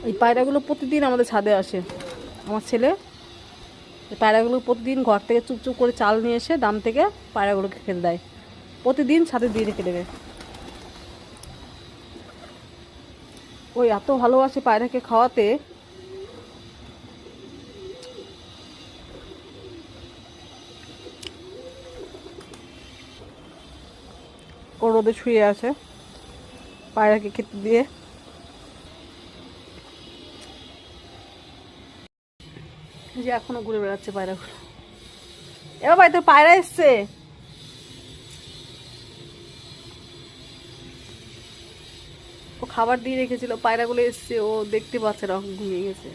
এই পায়রাগুলো প্রতিদিন আমাদের ছাদে আসে। আমার ছেলে এই পায়রাগুলো প্রতিদিন ঘর থেকে চুপচুপ করে চাল নিয়ে এসে দাম থেকে পায়রাগুলোকে খেতে দেয়। প্রতিদিন ছাদে দিয়ে রেখে দেবে। ওই এত ভালোবাসে পায়রাকে খাওয়াতে। ও রোদে শুয়ে আছে পায়রাকে খেতে দিয়ে। যে এখনো ঘুরে বেড়াচ্ছে পায়রাগুলো। এবার ভাই তোর পায়রা এসছে। ও খাবার দিয়ে রেখেছিল, পায়রাগুলো এসছে, ও দেখতে পাচ্ছে না, ঘুমিয়ে গেছে।